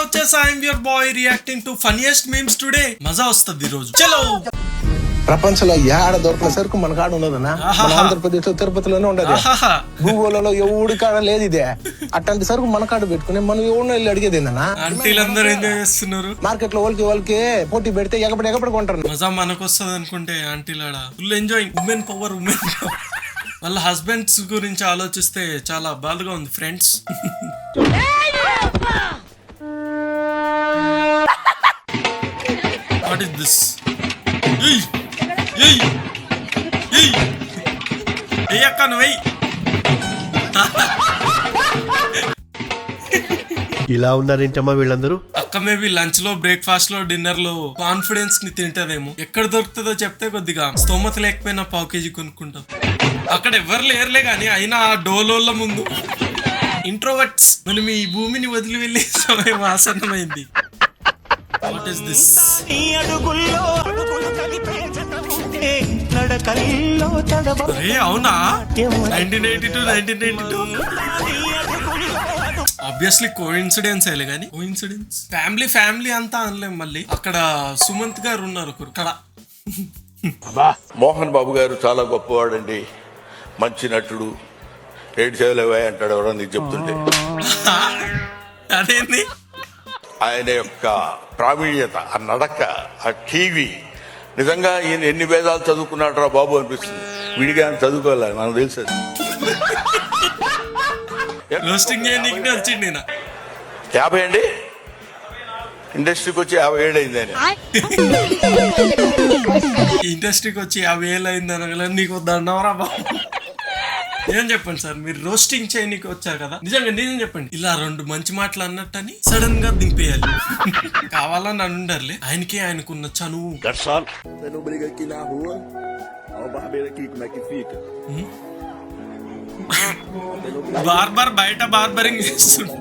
వచ్చేసా I'm your boy reacting to funniest memes today. మజా వస్తుంది ఈ రోజు. చలో. ప్రపంచంలో ఏడ దొరికిన సరుకు మన కాడ ఉండదన్నా. మన ఆంధ్రప్రదేశ్ లో తిరుపతిలోనే ఉండదు. భూగోళంలో ఎవడి కాడ లేదు ఇదే. అట్లాంటి సరుకు మన కాడ పెట్టుకుని మనం ఎవరినో వెళ్ళి అడిగేది ఏందన్నా. ఆంటీలందరూ ఎంజాయ్ చేస్తున్నారు. మార్కెట్ లో వాళ్ళకి పోటీ పెడితే ఎగపడి కొంటారు. మజా మనకు వస్తుంది అనుకుంటే ఆంటీలాడ ఫుల్ ఎంజాయింగ్. Women power. వాళ్ళ హస్బెండ్స్ గురించి ఆలోచిస్తే చాలా బాధగా ఉంది ఫ్రెండ్స్. What is this? అక్క నువ్వు ఇలా ఉన్నారేంటమ్మా వీళ్ళందరూ? అక్క మేబీ లంచ్ లో బ్రేక్ఫాస్ట్ లో డిన్నర్ లో కాన్ఫిడెన్స్ ని తింటదేమో. ఎక్కడ దొరుకుతుందో చెప్తే కొద్దిగా స్తోమత లేకపోయినా పావు కేజీ కొనుక్కుంటాం. అక్కడ ఎవరు లేరులే గాని అయినా ఆ డోలోళ్ళ ముందు ఇంట్రోవర్ట్స్ మనం ఈ భూమిని వదిలి వెళ్లే సమయం ఆసన్నమైంది. What is this? అవునా 1982 ఆబ్వియస్లీ కోఇన్సిడెన్స్ అయ్యలే గానీ కోఇన్సిడెన్స్ ఫ్యామిలీ అంతా అనలేం. మళ్ళీ అక్కడ సుమంత్ గారు ఉన్నారు అక్కడ. మోహన్ బాబు గారు చాలా గొప్పవాడండి, మంచి నటుడు. 7 సేవలు అంటాడు ఎవరో నీకు చెప్తుంటే. అదేంది ఆయన యొక్క ప్రావీణ్యత, ఆ నడక, ఆ టీవీ, నిజంగా ఈయన ఎన్ని వేదాలు చదువుకున్నాడు రా బాబు అనిపిస్తుంది. విడిగా చదువుకోవాలి మనకు తెలుసు. రోస్టింగ్ వచ్చింది 50 అండి, ఇండస్ట్రీకి వచ్చి 57 అయింది ఆయన. ఇండస్ట్రీకి వచ్చి 50 ఏళ్ళు అయింది అనగల నీకు దండవరా బాబు. నిజం చెప్పండి సార్, మీరు రోస్టింగ్ చేయనీకి వచ్చారు కదా, నిజం చెప్పండి. ఇలా 2 మంచి మాటలు అన్నట్టని సడన్ గా దింపేయాలి. కావాలని అనుండర్లే, ఆయనకున్న చనువు. బార్బర్ బయట బార్బరింగ్ చేస్తుండు.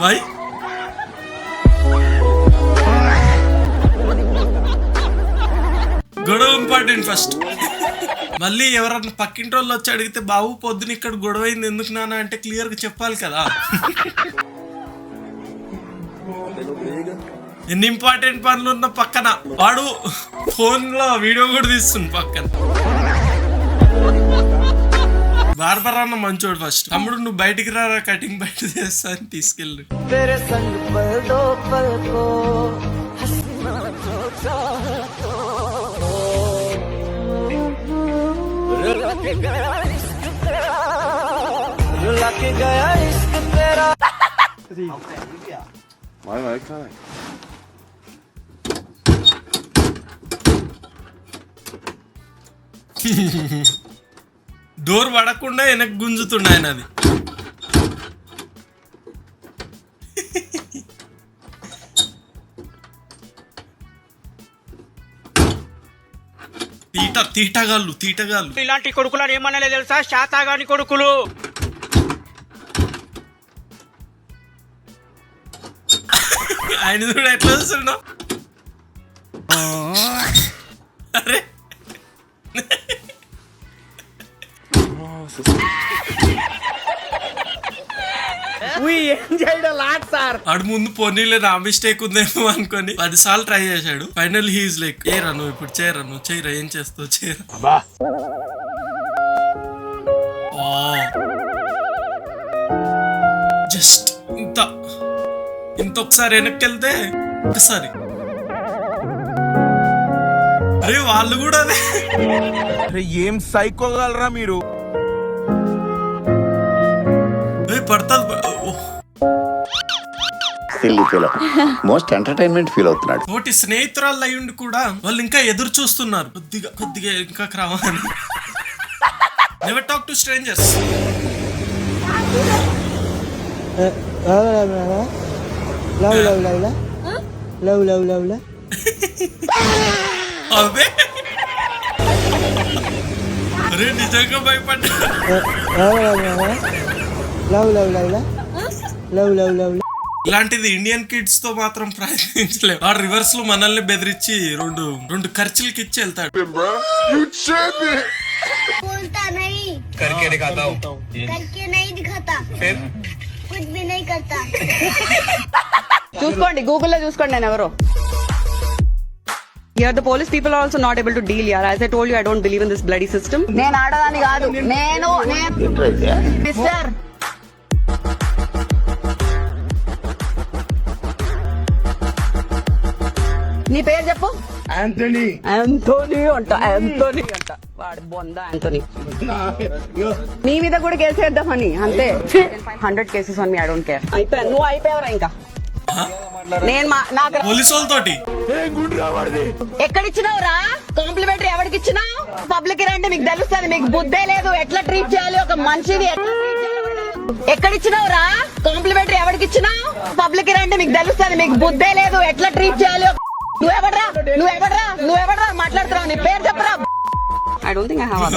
వై గొడవ ఇంపార్టెంట్ ఫస్ట్. మళ్ళీ ఎవరన్నా పక్కింటి వాళ్ళు వచ్చి అడిగితే బాబు పొద్దున ఇక్కడ గొడవ అయింది ఎందుకు నాన్న అంటే క్లియర్ గా చెప్పాలి కదా. ఎన్ని ఇంపార్టెంట్ పనులు ఉన్న పక్కన వాడు ఫోన్ లో వీడియో కూడా తీస్తుంది పక్కన. బార్బర్ అన్న మంచోడు. ఫస్ట్ తమ్ముడు నువ్వు బయటికి రారా, కటింగ్ బయట చేస్తా అని తీసుకెళ్ళు. డోర్ పడకుండా వెనక్కి గుంజుతుండే ఆయన. అది తీటగాళ్ళు. ఇలాంటి కొడుకులని ఏమనలే తెలుసా, శాతాగాని కొడుకులు. ఆయన కూడా ఎట్లా చూస్తున్నావు? అరే ఆడు ముందు పోనీలే నా మిస్టేక్ ఉందేమో అనుకొని 10 సార్లు ట్రై చేశాడు. ఫైనల్ హీఈస్ లైక్ చేయరా నువ్వు ఇప్పుడు చేయరా, నువ్వు చేయరా, ఏం చేస్తావు చేయరా. జస్ట్ ఇంత ఒకసారి వెనక్కి వెళ్తే ఒకసారి. అరే వాళ్ళు కూడా అదే ఏం సైకోగలరా మీరు. పడతాది. మోస్ట్ ఎంటర్టైన్మెంట్ ఫీల్ అవుతున్నాడు. తోటి స్నేహితురాళ్ళు అయ్యుండి కూడా వాళ్ళు ఇంకా ఎదురు చూస్తున్నారు కొద్దిగా ఇంకా రావాలి. Never talk to strangers. అవే అరే నిజంగా భయపడ్డా. ఇలాంటిది ఇండియన్ కిడ్స్ తో మాత్రం ప్రయత్నించలేము. ఆ రివర్స్ లో మనల్ని బెదిరించి రెండు ఖర్చులకి ఇచ్చి వెళ్తాడు. करके नहीं दिखाता फिर कुछ भी नहीं करता చూసుకోండి, గూగుల్లో చూసుకోండి నేను ఎవరో. Here the police people are also not able to deal here. As I told you, I don't believe in this bloody system. నేను ఆడదాన్ని కాదు, నేను మిస్టర్ నీ పేరు చెప్పు. యాంథోనీ అంట వాడు బొంద యాంథోనీ. నీ మీద కూడా కేసు వేద్దామని అంతే. 100 cases on me, I don't care. అయిపోయాను, నువ్వు అయిపోయావరా ఇంకా. నేను నాకు పోలీసు వాళ్ళతోటి ఎక్కడిచ్చినావురా కాంప్లిమెంటరీ? ఎవరికి ఇచ్చినావు? పబ్లిక్ రండి, మీకు తెలుస్తుంది. మీకు బుద్ధే లేదు, ఎట్లా ట్రీట్ చేయాలి ఒక మనిషిని. ఎక్కడిచ్చినావురా కాంప్లిమెంటరీ? ఎవరికి ఇచ్చినావు? పబ్లిక్ రండి, మీకు తెలుస్తుంది. మీకు బుద్ధే లేదు, ఎట్లా ట్రీట్ చేయాలి. నువ్వెవడరా మాట్లాడుతున్నావు? నీ పేరు చెప్పరా. I don't think I have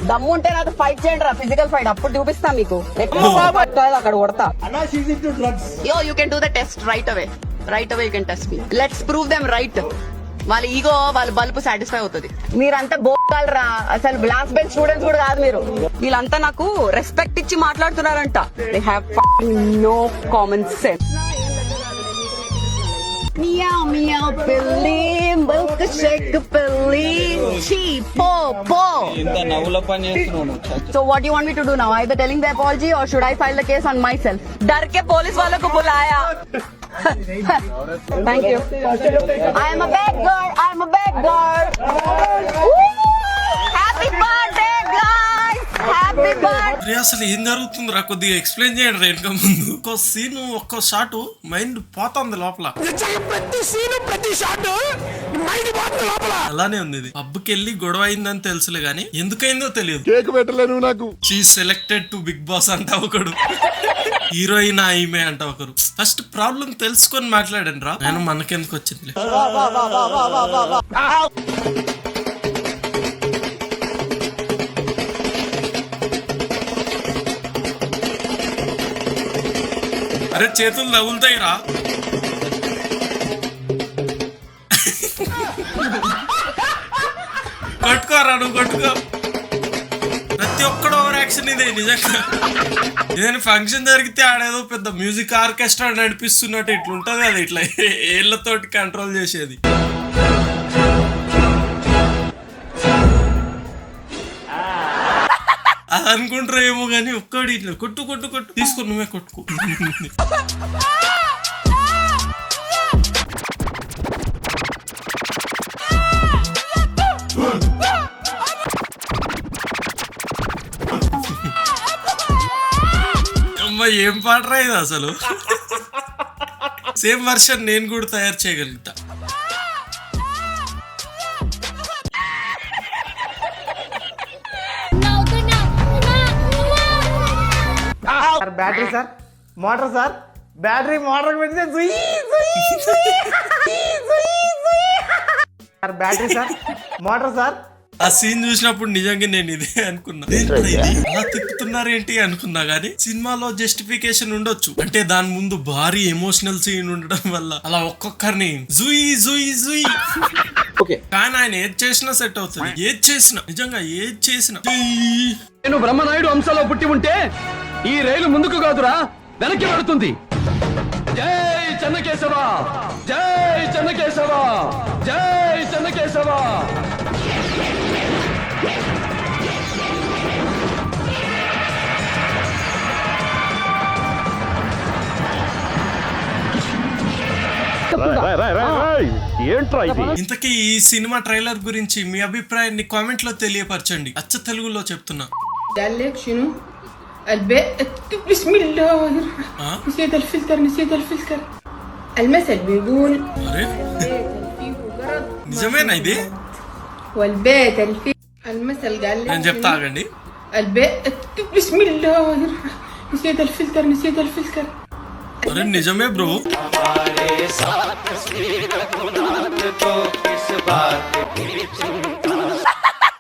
దమ్ము ఉంటే నాతో ఫైట్ చేయండి రా, ఫిజికల్ ఫైట్. అప్పుడు చూపిస్తా మీకు అక్కడ కొడతా. You can do the test right away you can test me. Let's prove them right. వాళ్ళ ఈగో, వాళ్ళ బల్బు సాటిస్ఫై అవుతుంది. మీరంతా బోకాలరా, అసలు లాస్ట్ బెంచ్ స్టూడెంట్స్ కూడా కాదు మీరు. వీళ్ళంతా నాకు రెస్పెక్ట్ ఇచ్చి మాట్లాడుతున్నారంట. They have no common sense. Meow meow పిల్లి, milk shake పిల్లి, చీ పో పో. ఇంత నవ్వుల పని చేస్తున్నావు. So what do you want me to do now? Either telling the apology or should I file the case on myself? डर के पुलिस वालों को बुलाया. Thank you. I am a bad girl. Happy birthday guys. Happy birthday. అసలు ఏం జరుగుతుందిరా, కొద్దిగా explain చేయండి రా. వెనక ముందు ఒక్క సీన్, ఒక్క షాట్ మైండ్ పోతుంది లోపల. అలానే ఉంది ఇది. పబ్కి వెళ్ళి గొడవ అయిందని తెలుసులే గానీ ఎందుకైందో తెలియదు. కేక్ పెట్టలేను నాకు. She selected to Bigg Boss అంట ఒకడు, హీరోయిన్ ఈమె అంట ఒకరు. ఫస్ట్ ప్రాబ్లం తెలుసుకొని మాట్లాడండి రా. నేను మనకెందుకు వచ్చింది. అరే చేతులు తగులుతాయి రా. కొట్టుకోరా, నువ్వు కొట్టుకో. ప్రతి ఒక్కడు ఓవర్ యాక్షన్ ఇదే నిజంగా. ఏదైనా ఫంక్షన్ జరిగితే ఆడేదో పెద్ద మ్యూజిక్ ఆర్కెస్ట్రా నడిపిస్తున్నట్టు ఇట్లుంటది కదా, ఇట్లా ఏళ్లతోటి కంట్రోల్ చేసేది. అది అనుకుంటారు ఏమో గానీ ఒక్కడి ఇట్లా కొట్టు కొట్టు కొట్టు తీసుకో, నువ్వే కొట్టుకో. అమ్మా ఏం పాటరా ఇది అసలు. సేమ్ వర్షన్ నేను కూడా తయారు చేయగలుగుతా. Battery sir, motor sir, battery motor పెడితే బ్యాటరీ సార్, మోటార్ సార్. ఆ సీన్ చూసినప్పుడు నిజంగా నేను ఇదే అనుకున్నా. అలా తిప్పుతున్నారేంటి అనుకున్నా గానీ సినిమాలో జస్టిఫికేషన్ ఉండొచ్చు. అంటే దాని ముందు భారీ ఎమోషనల్ సీన్ ఉండడం వల్ల అలా ఒక్కొక్కరిని జుయి జుయి జుయి. కానీ ఆయన ఏది చేసినా సెట్ అవుతుంది. ఏది చేసినా, నిజంగా ఏది చేసినా. నేను బ్రహ్మనాయుడు అంశంలో పుట్టి ఉంటే ఈ రైలు ముందుకు కాదురా వెనక్కి పడుతుంది. జై చెన్నకేశవ, జై చెన్నకేశవ, జై చెన్నకేశవ. ఇంతకీ ఈ సినిమా ట్రైలర్ గురించి మీ అభిప్రాయాన్ని కామెంట్ లో తెలియపరచండి. అచ్చ తెలుగులో చెప్తున్నా. بسم الله نسيت الفلتر المثل بيقول నిజమేనా ఇది? والبيت المثل قال لك నేను చెప్తా ఆగండి. البيت بسم الله نسيت الفلتر అరే నిజమే బ్రో.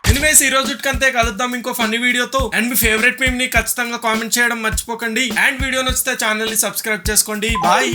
ఎనీవేస్ ఈ రోజు కంతే, కలుద్దాం ఇంకో ఫన్నీ వీడియోతో. అండ్ మీ ఫేవరెట్ మీమ్ ని ఖచ్చితంగా కామెంట్ చేయడం మర్చిపోకండి. అండ్ వీడియో నచ్చితే ఛానల్ ని సబ్స్క్రైబ్ చేసుకోండి. బాయ్.